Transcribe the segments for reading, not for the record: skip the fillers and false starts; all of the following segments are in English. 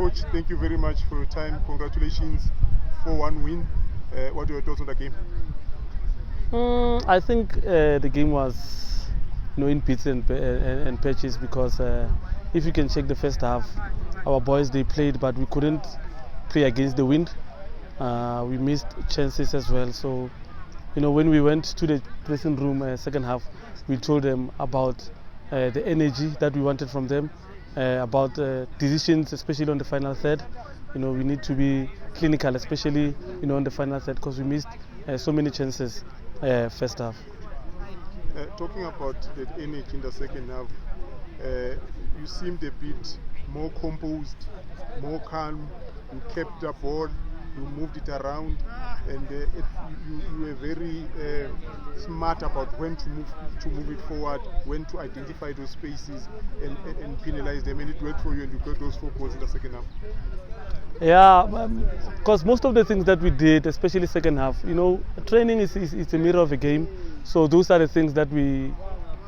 Coach, thank you very much for your time. Congratulations for 1 win. What are your thoughts on the game? I think the game was, in bits and patches because if you can check the first half, our boys they played, but we couldn't play against the wind. We missed chances as well. So, when we went to the dressing room second half, we told them about the energy that we wanted from them, about decisions, especially on the final third. We need to be clinical, especially on the final third, because we missed so many chances first half. Talking about the energy in the second half, you seemed a bit more composed, more calm. You kept the ball, you moved it around, and you were very smart about when to move it forward, when to identify those spaces and penalize them. And it worked for you, and you got those 4 goals in the second half. Yeah, because most of the things that we did, especially second half, training is a mirror of a game. So those are the things that we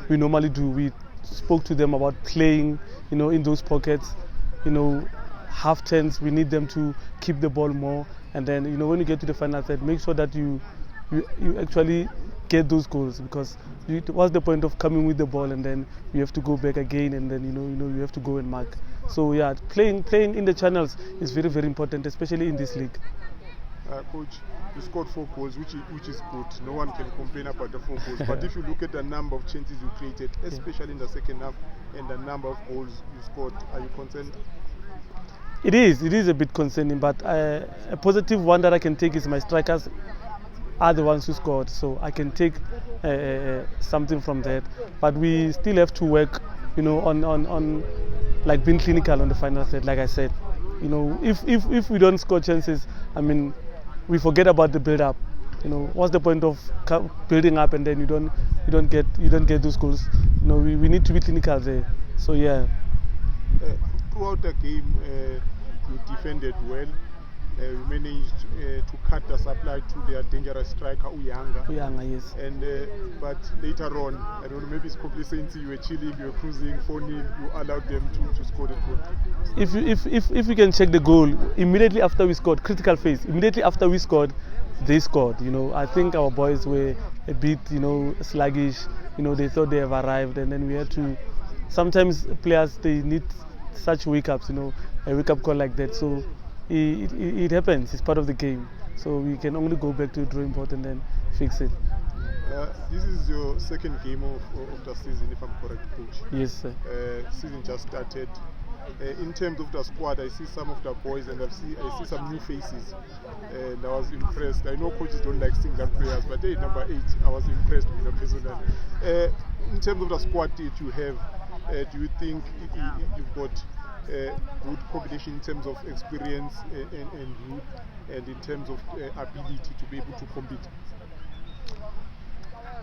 normally do. We spoke to them about playing, in those pockets, half turns. We need them to keep the ball more, and then when you get to the final third, make sure that you actually get those goals, because what's the point of coming with the ball and then you have to go back again, and then you have to go and mark. So yeah, playing in the channels is very, very important, especially in this league. Coach, you scored 4 goals, which is good. No one can complain about the 4 goals. But if you look at the number of chances you created, especially in the second half, and the number of goals you scored, are you concerned? It is a bit concerning, but a positive one that I can take is my strikers are the ones who scored, so I can take something from that. But we still have to work, on like being clinical on the final third. Like I said, if we don't score chances, we forget about the build-up. What's the point of building up and then you don't get those goals? We need to be clinical there. So yeah. Throughout the game, you defended well. You managed to cut the supply to their dangerous striker Uyanga. Uyanga, yes. And but later on, I don't know, maybe it's complacency. You were chilling, you were cruising, 4-0. You allowed them to score the goal. If we can check the goal immediately after we scored, critical phase. Immediately after we scored, they scored. I think our boys were a bit, sluggish. They thought they have arrived, and then we had to. Sometimes players they need such wake-ups, a wake-up call like that. So it happens. It's part of the game. So we can only go back to the drawing board and then fix it. This is your second game of the season, if I'm correct, Coach. Yes, sir. Season just started. In terms of the squad, I see some of the boys and I see some new faces, and I was impressed. I know coaches don't like single players, but hey, number 8, I was impressed with the personal. In terms of the squad that you have, do you think you've got good combination in terms of experience and youth, and in terms of ability to be able to compete?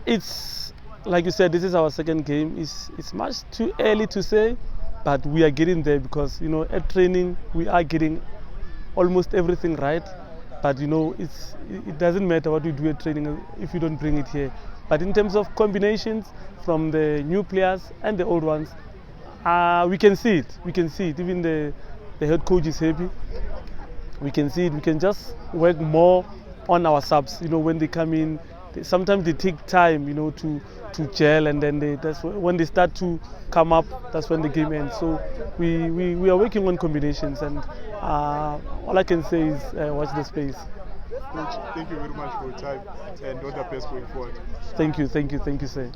It's like you said, this is our second game. It's much too early to say, but we are getting there because at training we are getting almost everything right. But it doesn't matter what we do at training if you don't bring it here. But in terms of combinations from the new players and the old ones, we can see it. We can see it. Even the head coach is happy. We can see it. We can just work more on our subs. When they come in, sometimes they take time, to gel, and then that's when they start to come up. That's when the game ends. So we are working on combinations, and all I can say is watch the space. Coach, thank you very much for your time, and all the best going forward. Thank you, sir.